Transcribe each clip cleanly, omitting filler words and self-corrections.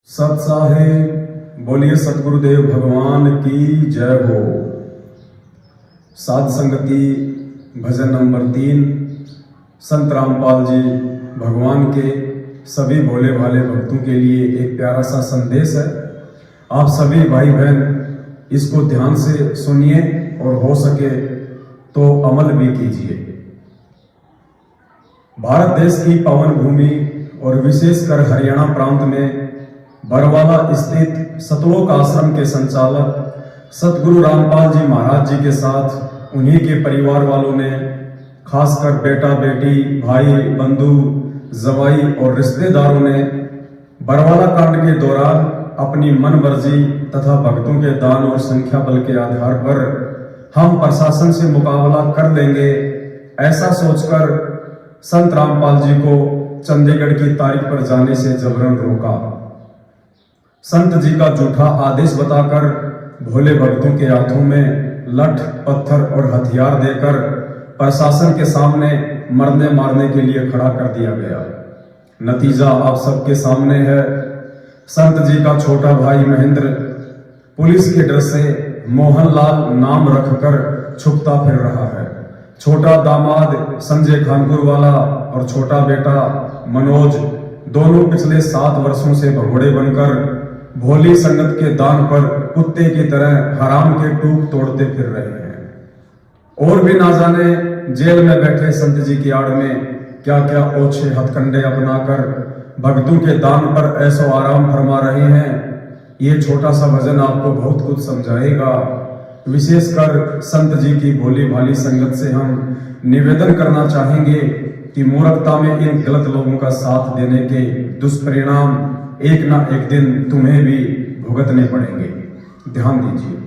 सत साहिब बोलिए सतगुरुदेव भगवान की जय हो। साध संगति भजन नंबर 3। संत रामपाल जी भगवान के सभी भोले भाले भक्तों के लिए एक प्यारा सा संदेश है। आप सभी भाई बहन इसको ध्यान से सुनिए और हो सके तो अमल भी कीजिए। भारत देश की पावन भूमि और विशेषकर हरियाणा प्रांत में बरवाला स्थित सतलोक आश्रम के संचालक सतगुरु रामपाल जी महाराज जी के साथ उन्हीं के परिवार वालों ने, खासकर बेटा बेटी भाई बंधु जवाई और रिश्तेदारों ने बरवाला कांड के दौरान अपनी मन मर्जी तथा भक्तों के दान और संख्या बल के आधार पर हम प्रशासन से मुकाबला कर लेंगे, ऐसा सोचकर संत रामपाल जी को चंडीगढ़ की तारीख पर जाने से जबरन रोका। संत जी का झूठा आदेश बताकर भोले भक्तों के हाथों में लठ पत्थर और हथियार देकर प्रशासन के सामने मरने मारने के लिए खड़ा कर दिया गया। नतीजा आप सबके सामने है। संत जी का छोटा भाई महेंद्र पुलिस के डर से मोहनलाल नाम रखकर छुपता फिर रहा है। छोटा दामाद संजय खानपुर वाला और छोटा बेटा मनोज दोनों पिछले 7 वर्षों से भगोड़े बनकर भोली संगत के दान पर कुत्ते की तरह हराम के टूक तोड़ते फिर रहे हैं। और भी ना जाने जेल में बैठे संत जी की आड़ में क्या क्या ओछे हथकंडे अपनाकर भक्तों के दान पर ऐसो आराम फरमा रहे हैं। ये छोटा सा भजन आपको बहुत कुछ समझाएगा। विशेषकर संत जी की भोली भाली संगत से हम निवेदन करना चाहेंगे कि मूर्खता में इन गलत लोगों का साथ देने के दुष्परिणाम एक ना एक दिन तुम्हें भी भुगतने पड़ेंगे। ध्यान दीजिए।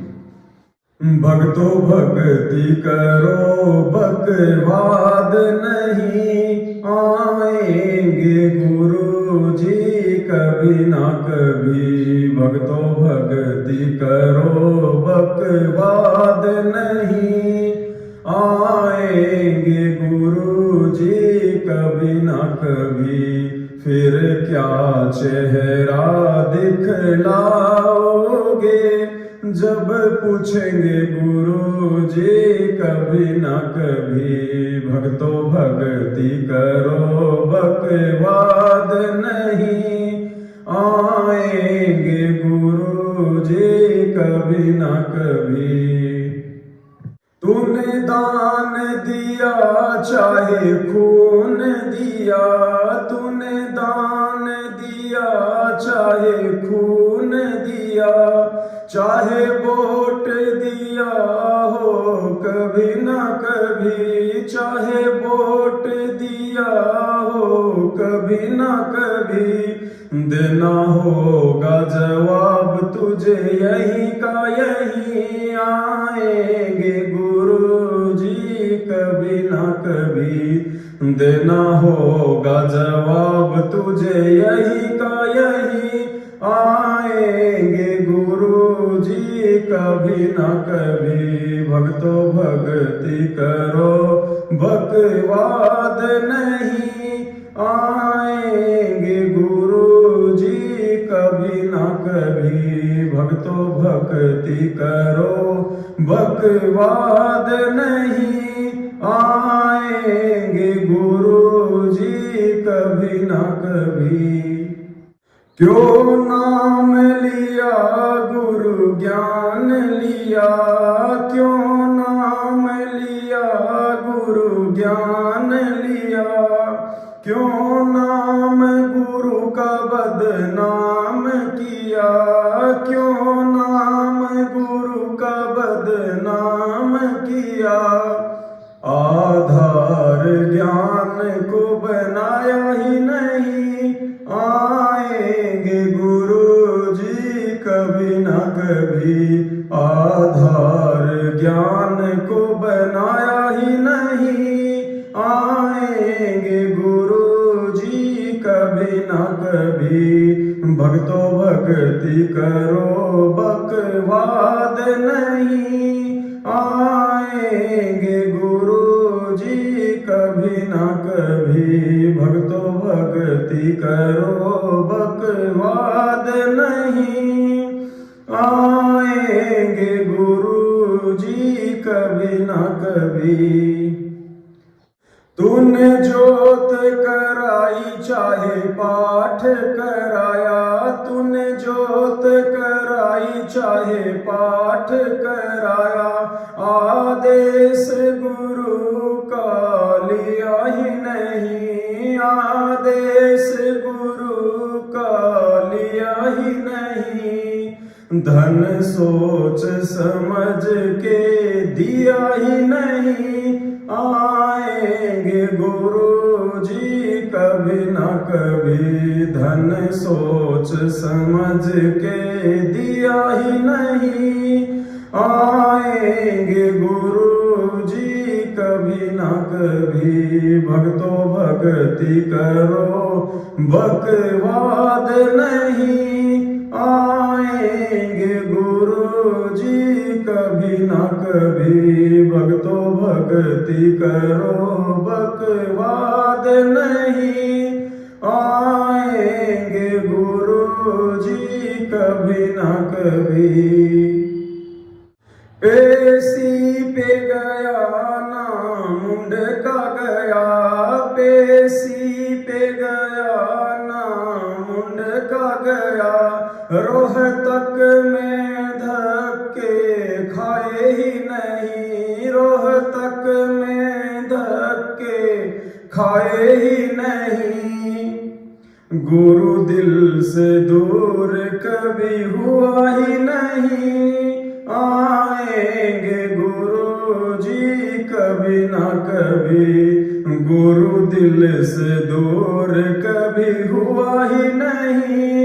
भक्तो भक्ति करो बकवाद नहीं आएंगे गुरु जी कभी ना कभी। भक्तो भक्ति करो बकवाद नहीं आएंगे गुरु जी कभी ना कभी। फिर क्या चेहरा दिखलाओगे जब पूछेंगे गुरु जी कभी ना कभी। भक्तो भक्ति करो बकवाद नहीं आएंगे गुरु जी कभी ना कभी। तूने दान दिया चाहे खून दिया, तूने दान दिया चाहे खून दिया, चाहे वोट दिया हो कभी ना कभी, चाहे वोट दिया हो कभी ना कभी। देना होगा जवाब तुझे यही का यही आएंगे गुरु जी कभी ना कभी। देना होगा जवाब तुझे यही का यही आएंगे गुरु जी कभी ना कभी। भक्तो भक्ति करो बकवाद नहीं आएंगे गुरु जी कभी ना कभी। भक्तो भक्ति करो बकवाद नहीं आएंगे गुरु जी कभी ना कभी। क्यों नाम लिया गुरु ज्ञान लिया, क्यों नाम लिया गुरु ज्ञान लिया। क्यों नाम गुरु का बदनाम किया, क्यों नाम गुरु का बदनाम किया। आधार ज्ञान को बनाया ही नहीं आएंगे गुरु जी कभी ना कभी। आधार ज्ञान को बनाया ही नहीं आएंगे गुरु जी कभी ना कभी। भक्तो भक्ति करो बकवाद नहीं आएंगे गुरु जी कभी कभी ना कभी भक्तों भक्ति करो, बकवाद नहीं। आएंगे गुरु जी कभी ना कभी। तूने जोत कराई चाहे पाठ कराया, तूने जोत कराई चाहे पाठ कराया, आदेश गुरु का लिया ही नहीं, आदेश गुरु का लिया ही नहीं। धन सोच समझ के दिया ही नहीं, आएंगे गुरु जी कभी ना कभी। धन सोच समझ के दिया ही नहीं, आएंगे गुरु जी कभी ना कभी। भक्तों भक्ति करो, बकवाद नहीं। आएंगे गुरु जी कभी ना कभी। भक्तों भक्ति करो, बकवाद नहीं। आएंगे गुरु जी कभी ना कभी। पेशी पे गया ना मुंड का गया, पेशी पे गया ना मुंड का गया, रोहतक में धक्के खाए ही नहीं, रोहतक में धक्के खाए ही नहीं। गुरु दिल से दूर कभी हुआ ही नहीं, आएंगे गुरु जी कभी ना कभी। गुरु दिल से दूर कभी हुआ ही नहीं,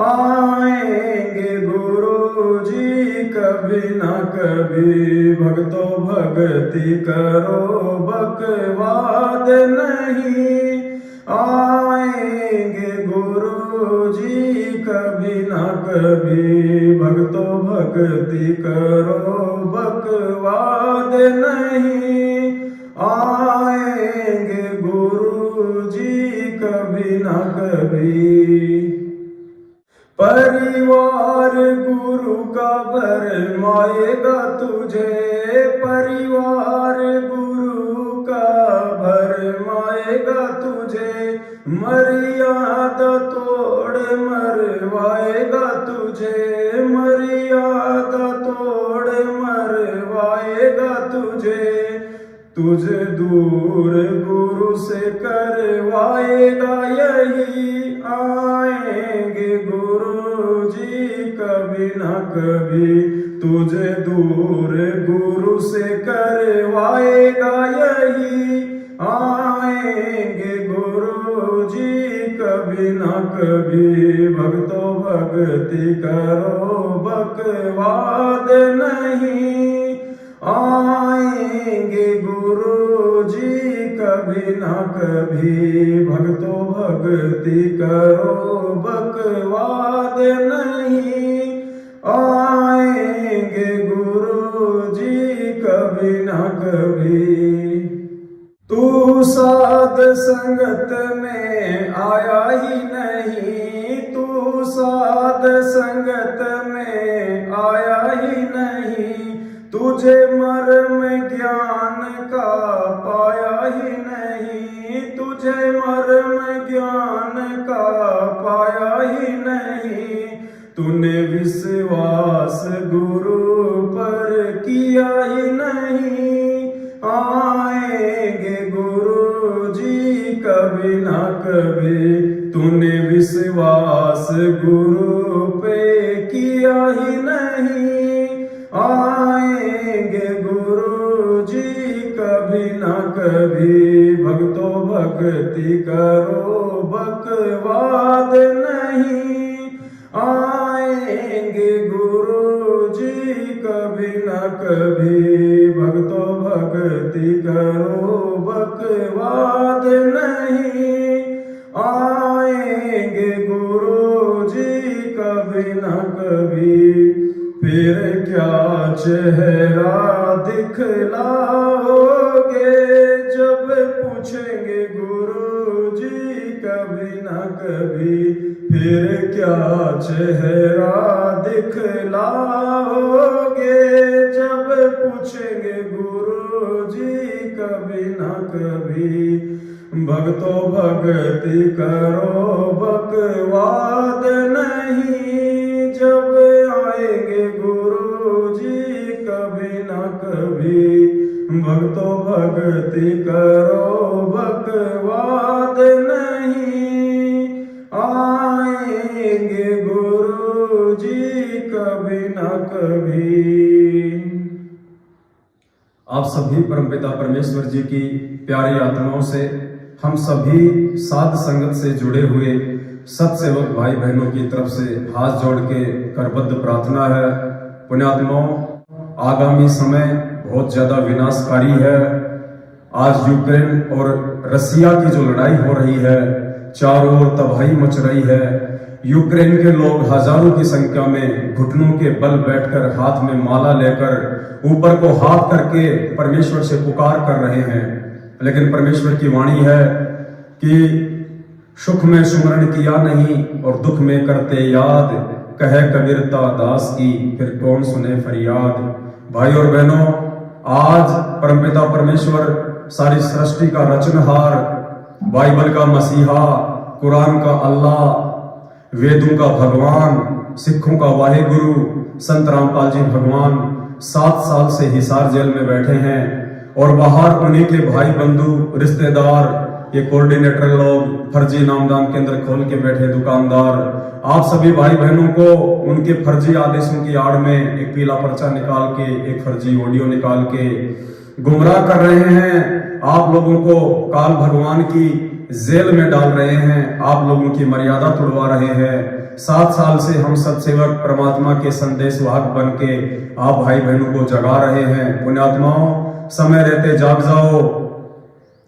आएंगे गुरु जी कभी ना कभी। भक्तों भक्ति करो, बकवाद नहीं। आएंगे गुरु जी कभी ना कभी। भक्तों भक्ति करो, बकवाद नहीं। आएंगे गुरु जी कभी ना कभी। परिवार गुरु का भरमाएगा तुझे, परिवार गुरु का भरमाएगा तुझे। मर्यादा तोड़ मरवाएगा तुझे, मर्यादा तोड़ मरवाएगा तुझे। तुझे दूर गुरु से करवाएगा यही, आएंगे गुरु जी कभी ना कभी। तुझे दूर गुरु से करवाएगा यही, आएंगे गुरु जी कभी ना कभी। भक्तों भक्ति करो, बकवाद नहीं। आएंगे गुरु जी कभी ना कभी। भक्तों भक्ति करो, बकवाद नहीं। आएंगे गुरु जी कभी ना कभी। तू साध संगत में आया ही नहीं, तू साध संगत में आया ही नहीं। तुझे मर्म ज्ञान का पाया ही नहीं, तुझे मर्म ज्ञान का पाया ही नहीं। तूने विश्वास गुरु पर किया ही नहीं, आएंगे गुरु जी कभी ना कभी। तूने विश्वास गुरु पे किया ही नहीं, आएंगे गुरु जी कभी ना कभी। भक्तों भक्ति करो, बकवाद नहीं। आएंगे गुरु जी कभी ना कभी। भक्तों भक्ति करो, बकवाद नहीं। आएंगे गुरु जी कभी ना कभी। फिर क्या चेहरा दिखलाओगे, जब पूछेंगे गुरु जी कभी न कभी, फिर क्या चेहरा दिखलाओगे, जब पूछेंगे गुरु जी कभी न कभी। भक्तों भक्ति करो बकवाद नहीं, जब आएंगे गुरु जी कभी न कभी। भक्तों भक्ति करो बकवाद नहीं, आएंगे गुरु जी कभी न कभी। आप सभी परमपिता परमेश्वर जी की प्यारी आत्माओं से, हम सभी साध संगत से जुड़े हुए सत्सेवक भाई बहनों की तरफ से हाथ जोड़ के करबद्ध प्रार्थना है। पुण्यात्माओं, आगामी समय बहुत ज्यादा विनाशकारी है। आज यूक्रेन और रसिया की जो लड़ाई हो रही है, चारों ओर तबाही मच रही है। यूक्रेन के लोग हजारों की संख्या में घुटनों के बल बैठकर हाथ में माला लेकर ऊपर को हाथ करके परमेश्वर से पुकार कर रहे हैं। लेकिन परमेश्वर की वाणी है कि सुख में सुमरण किया नहीं और दुख में करते याद, कहे कबीरता दास की फिर कौन सुने फरियाद। भाई और बहनों, आज परमपिता परमेश्वर सारी सृष्टि का रचनहार, बाइबल का मसीहा, कुरान का अल्लाह, वेदों का भगवान, सिखों का वाहेगुरु संत रामपाल जी भगवान 7 साल से हिसार जेल में बैठे हैं और बाहर उन्हीं के भाई बंधु रिश्तेदार, ये कोऑर्डिनेटर लोग, फर्जी नामदान केंद्र खोल के बैठे दुकानदार, आप सभी भाई बहनों को उनके फर्जी आदेशों की आड़ में एक पीला पर्चा निकाल के, एक फर्जी ऑडियो निकाल के गुमराह कर रहे हैं। आप लोगों को काल भगवान की जेल में डाल रहे हैं, आप लोगों की मर्यादा तोड़वा रहे हैं। 7 साल से हम सत्सेवक परमात्मा के संदेश वाहक बन के आप भाई बहनों को जगा रहे हैं। पुण्यात्माओं, समय रहते जाग जाओ।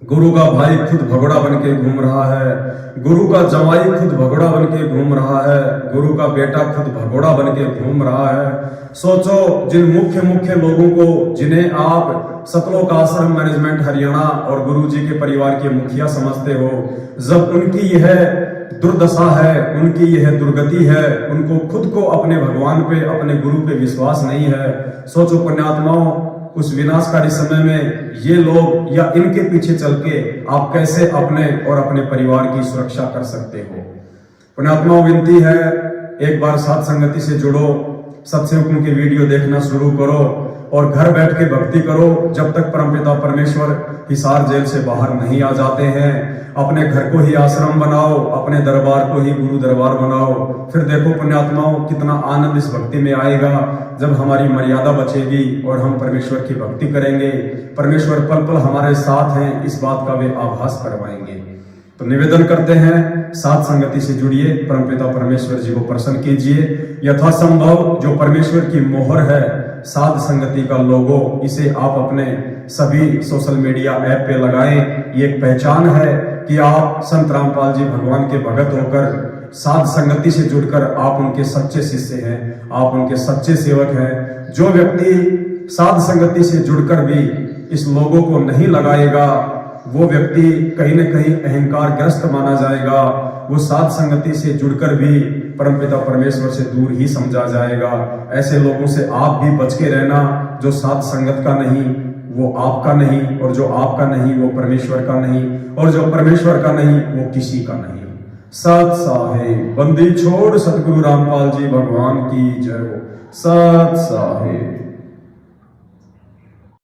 गुरु का भाई खुद भगोड़ा बन के घूम रहा है, गुरु का जवाई खुद भगोड़ा बन के घूम रहा है, गुरु का बेटा खुद भगोड़ा बन के घूम रहा है। सोचो, जिन मुख्य लोगों को, जिन्हें आप सतलोक आश्रम मैनेजमेंट हरियाणा और गुरु जी के परिवार के मुखिया समझते हो, जब उनकी यह दुर्दशा है, उनकी यह दुर्गति है, उनको खुद को अपने भगवान पे, अपने गुरु पे विश्वास नहीं है। सोचो पुण्यात्माओं, उस विनाशकारी समय में ये लोग या इनके पीछे चल के आप कैसे अपने और अपने परिवार की सुरक्षा कर सकते हो। पुण्यात्माओं, विनती है, एक बार साथ संगति से जुड़ो, सत्सेवकों की वीडियो देखना शुरू करो और घर बैठ के भक्ति करो जब तक परमपिता परमेश्वर हिसार जेल से बाहर नहीं आ जाते हैं। अपने घर को ही आश्रम बनाओ, अपने दरबार को ही गुरु दरबार बनाओ। फिर देखो पुण्यात्माओं, कितना आनंद इस भक्ति में आएगा जब हमारी मर्यादा बचेगी और हम परमेश्वर की भक्ति करेंगे। परमेश्वर पल पल हमारे साथ हैं, इस बात का वे आभास करवाएंगे। तो निवेदन करते हैं, साथ संगति से जुड़िए, परमपिता परमेश्वर जी को प्रसन्न कीजिए। यथासंभव जो परमेश्वर की मोहर है, साध संगति का लोगो, इसे आप अपने सभी सोशल मीडिया ऐप पे लगाएं। ये एक पहचान है कि आप संत रामपाल जी भगवान के भगत होकर साध संगति से जुड़कर आप उनके सच्चे शिष्य हैं, आप उनके सच्चे सेवक हैं। जो व्यक्ति साध संगति से जुड़कर भी इस लोगों को नहीं लगाएगा, वो व्यक्ति कहीं न कहीं अहंकार ग्रस्त माना जाएगा। वो साध संगति से जुड़कर भी परमपिता परमेश्वर से दूर ही समझा जाएगा। ऐसे लोगों से आप भी बच के रहना। जो साध संगत का नहीं वो आपका नहीं, और जो आपका नहीं वो परमेश्वर का नहीं, और जो परमेश्वर का नहीं वो किसी का नहीं। सत साहेब, बंदी छोड़ सतगुरु रामपाल जी भगवान की जय हो। सत साहेब।